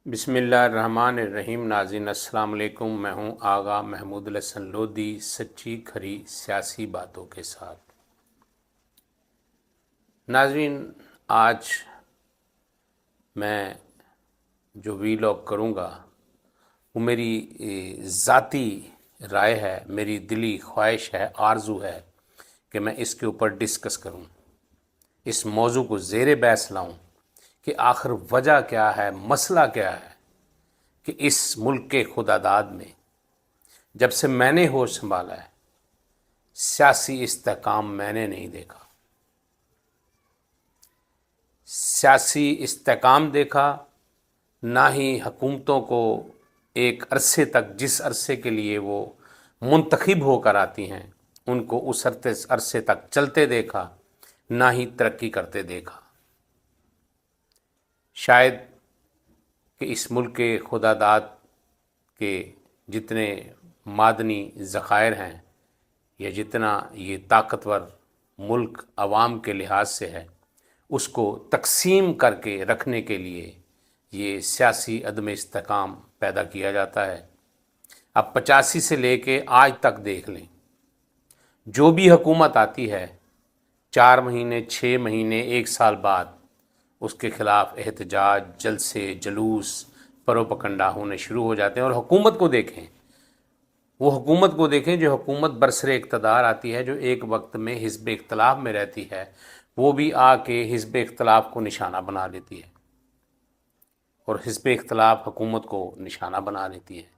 बिस्मिल्लाहिर्रहमानिर्रहीम। नाज़रीन अस्सलाम वालेकुम। मैं हूं आगा महमूद हसन लोधी, सच्ची खरी सियासी बातों के साथ। नाज़रीन, आज मैं जो वीलॉग करूंगा वो मेरी ज़ाती राय है, मेरी दिली ख्वाहिश है, आरज़ू है कि मैं इसके ऊपर डिस्कस करूं, इस मौजू को ज़ेरे बहस लाऊं कि आखिर वजह क्या है, मसला क्या है कि इस मुल्क के खुदादाद में जब से मैंने होश संभाला है सियासी इस्तेकाम मैंने नहीं देखा। सियासी इस्तेकाम देखा, ना ही हुकूमतों को एक अरसे तक, जिस अरसे के लिए वो मुंतखब होकर आती हैं, उनको उस अरसे तक चलते देखा, ना ही तरक्की करते देखा। शायद कि इस मुल्क के खुदादाद के जितने मादनी ज़खायर हैं या जितना ये ताकतवर मुल्क अवाम के लिहाज से है, उसको तकसीम करके रखने के लिए ये सियासी अदम इस्तेकाम पैदा किया जाता है। अब 85 से लेके आज तक देख लें, जो भी हुकूमत आती है 4 महीने, 6 महीने, 1 साल बाद उसके ख़िलाफ़ एहतजाज, जलसे, जुलूस, परोपकंडा होने शुरू हो जाते हैं। और हुकूमत को देखें, वो हुकूमत को देखें जो हुकूमत बरसरे इक़्तिदार आती है, जो एक वक्त में हिज़्ब इख्तिलाफ में रहती है, वो भी आके हिज़्ब इख्तिलाफ को निशाना बना लेती है और हिज़्ब इख्तिलाफ हुकूमत को निशाना बना लेती है।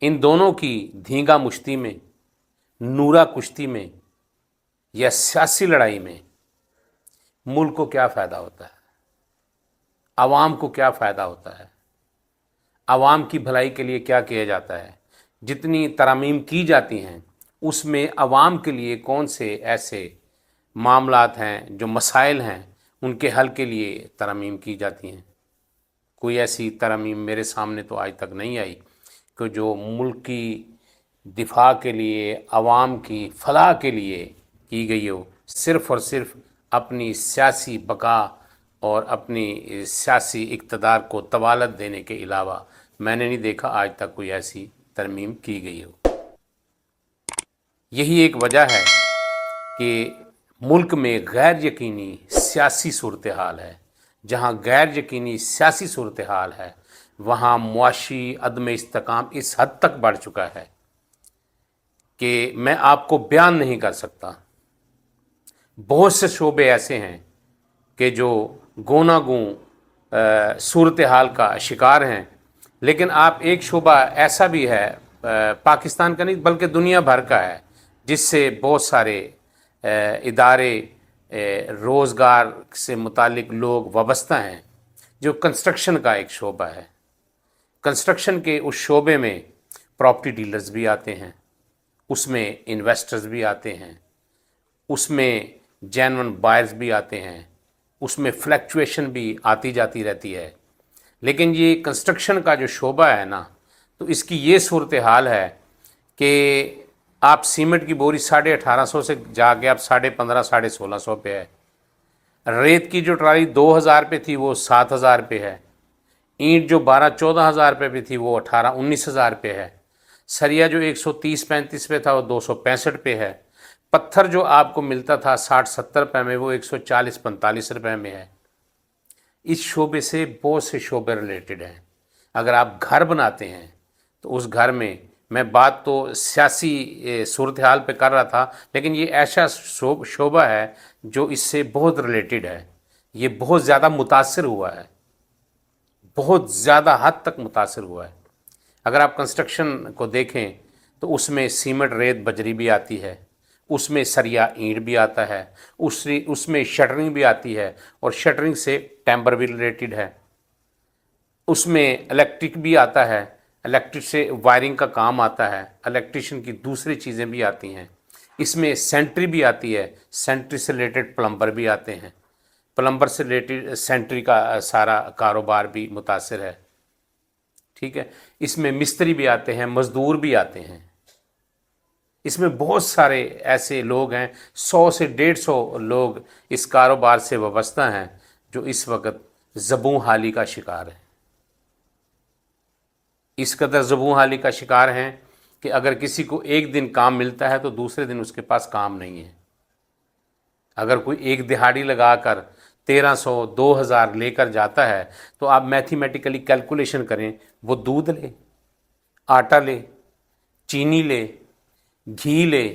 इन दोनों की धींगा मुश्ती में, नूरा कुश्ती में या सियासी लड़ाई में मुल्क को क्या फ़ायदा होता है, आवाम को क्या फ़ायदा होता है, आवाम की भलाई के लिए क्या किया जाता है, जितनी तरमीम की जाती हैं उसमें आवाम के लिए कौन से ऐसे मामलात हैं, जो मसाइल हैं, उनके हल के लिए तरमीम की जाती हैं। कोई ऐसी तरमीम मेरे सामने तो आज तक नहीं आई कि जो मुल्क की दिफा के लिए, आवाम की फलाह के लिए की गई हो, सिर्फ़ और सिर्फ अपनी सियासी बका और अपनी सियासी इक़्तिदार को तवालत देने के अलावा मैंने नहीं देखा आज तक कोई ऐसी तरमीम की गई हो। यही एक वजह है कि मुल्क में गैर यकीनी सियासी सूरत हाल है। जहाँ गैर यकीनी सियासी सूरत हाल है, वहाँ मुआशी अदम इस्तेकाम इस हद तक बढ़ चुका है कि मैं आपको बयान नहीं कर सकता। बहुत से शोबे ऐसे हैं कि जो गोना गूं सूरत हाल का शिकार हैं, लेकिन आप एक शोबा ऐसा भी है, पाकिस्तान का नहीं बल्कि दुनिया भर का है, जिससे बहुत सारे इदारे, रोज़गार से मुतालिक लोग वाबस्ता हैं, जो कंस्ट्रक्शन का एक शोबा है। कंस्ट्रक्शन के उस शोबे में प्रॉपर्टी डीलर्स भी आते हैं, उसमें इन्वेस्टर्स भी आते हैं, उसमें जेन्युइन बायर्स भी आते हैं, उसमें फ्लक्चुएशन भी आती जाती रहती है। लेकिन ये कंस्ट्रक्शन का जो शोबा है ना, तो इसकी ये सूरत हाल है कि आप सीमेंट की बोरी 1850 से जाके आप 1550, 1650 पे है। रेत की जो ट्राली 2000 पे थी वो 7000 पे है। ईंट जो 12-14 हज़ार रुपये पे थी वो 18-19 हज़ार पे है। सरिया जो 130-35 पे था वो 265 पे है। पत्थर जो आपको मिलता था 60-70 रुपये में, वो 140-45 रुपये में है। इस शोबे से बहुत से शोबे रिलेटेड हैं। अगर आप घर बनाते हैं तो उस घर में, मैं बात तो सियासी सूरत हाल पे कर रहा था, लेकिन ये ऐसा शोबा है जो इससे बहुत रिलेटेड है। ये बहुत ज़्यादा मुतासर हुआ है, बहुत ज़्यादा हद तक मुतासर हुआ है। अगर आप कंस्ट्रक्शन को देखें तो उसमें सीमेंट, रेत, बजरी भी आती है, उसमें सरिया, ईंट भी आता है, उसमें शटरिंग भी आती है और शटरिंग से टेम्पर भी रिलेटेड है, उसमें इलेक्ट्रिक भी आता है, इलेक्ट्रिक से वायरिंग का काम आता है, इलेक्ट्रिशियन की दूसरी चीज़ें भी आती हैं, इसमें सेंट्री भी आती है, सेंट्री से रिलेटेड प्लम्बर भी आते हैं, प्लम्बर से रिलेटेड सेंट्री का सारा कारोबार भी मुतासर है। ठीक है, इसमें मिस्त्री भी आते हैं, मज़दूर भी आते हैं, इसमें बहुत सारे ऐसे लोग हैं, 100 से 150 लोग इस कारोबार से वाबस्ता हैं, जो इस वक्त ज़बूं हाली का शिकार है। اس قدر زبوں حالی کا شکار ہیں کہ اگر کسی کو ایک دن کام ملتا ہے تو دوسرے دن اس کے پاس کام نہیں ہے۔ اگر کوئی ایک دہاڑی لگا کر 1300 2000 لے کر جاتا ہے تو آپ میتھمیٹیکلی کیلکولیشن کریں، وہ دودھ لے، آٹا لے، چینی لے، گھی لے،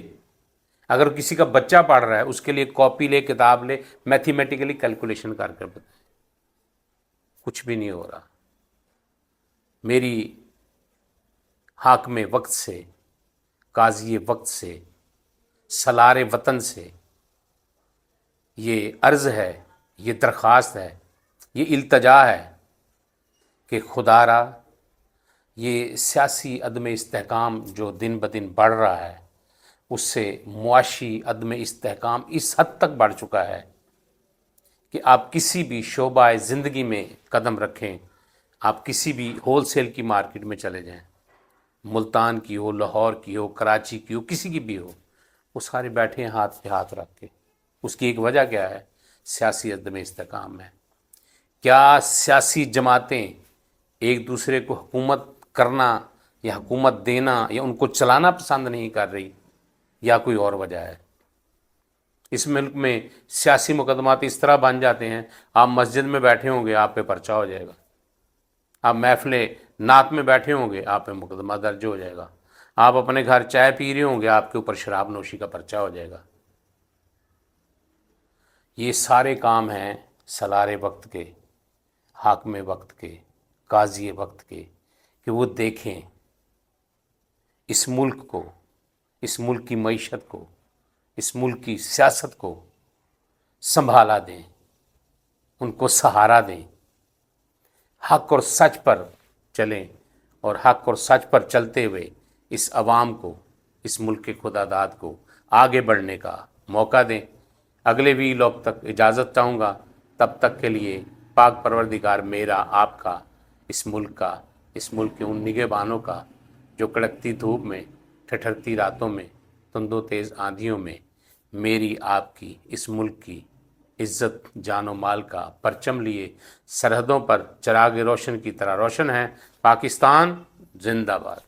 اگر کسی کا بچہ پڑھ رہا ہے اس کے لیے کاپی لے، کتاب لے، میتھمیٹیکلی کیلکولیشن کر بتائیں، کچھ بھی نہیں ہو رہا۔ میری حاکم وقت سے، قاضی وقت سے، سالار وطن سے یہ عرض ہے، یہ درخواست ہے، یہ التجا ہے کہ خدا را یہ سیاسی عدم استحکام جو دن بدن بڑھ رہا ہے، اس سے معاشی عدم استحکام اس حد تک بڑھ چکا ہے کہ آپ کسی بھی شعبہ زندگی میں قدم رکھیں، آپ کسی بھی ہول سیل کی مارکیٹ میں چلے جائیں، ملتان کی ہو، لاہور کی ہو، کراچی کی ہو، کسی کی بھی ہو، وہ سارے بیٹھے ہیں ہاتھ پہ ہاتھ رکھ کے۔ اس کی ایک وجہ کیا ہے؟ سیاسی عدم استحکام ہے۔ کیا سیاسی جماعتیں ایک دوسرے کو حکومت کرنا یا حکومت دینا یا ان کو چلانا پسند نہیں کر رہی، یا کوئی اور وجہ ہے؟ اس ملک میں سیاسی مقدمات اس طرح بن جاتے ہیں، آپ مسجد میں بیٹھے ہوں گے آپ پہ پرچہ ہو جائے گا، آپ محفل نعت میں بیٹھے ہوں گے آپ پہ مقدمہ درج ہو جائے گا، آپ اپنے گھر چائے پی رہے ہوں گے آپ کے اوپر شراب نوشی کا پرچہ ہو جائے گا۔ یہ سارے کام ہیں سالار وقت کے، حاکم وقت کے، قاضی وقت کے، کہ وہ دیکھیں اس ملک کو، اس ملک کی معیشت کو، اس ملک کی سیاست کو سنبھالا دیں، ان کو سہارا دیں، حق اور سچ پر چلیں، اور حق اور سچ پر چلتے ہوئے اس عوام کو، اس ملک کے خدا داد کو آگے بڑھنے کا موقع دیں۔ اگلے ویلاگ تک اجازت چاہوں گا، تب تک کے لیے پاک پروردگار میرا، آپ کا، اس ملک کا، اس ملک کے ان نگہبانوں کا جو کڑکتی دھوپ میں، ٹھٹھرتی راتوں میں، تند و تیز آندھیوں میں میری، آپ کی، اس ملک کی عزت جان و مال کا پرچم لیے سرحدوں پر چراغ روشن کی طرح روشن ہے۔ پاکستان زندہ باد۔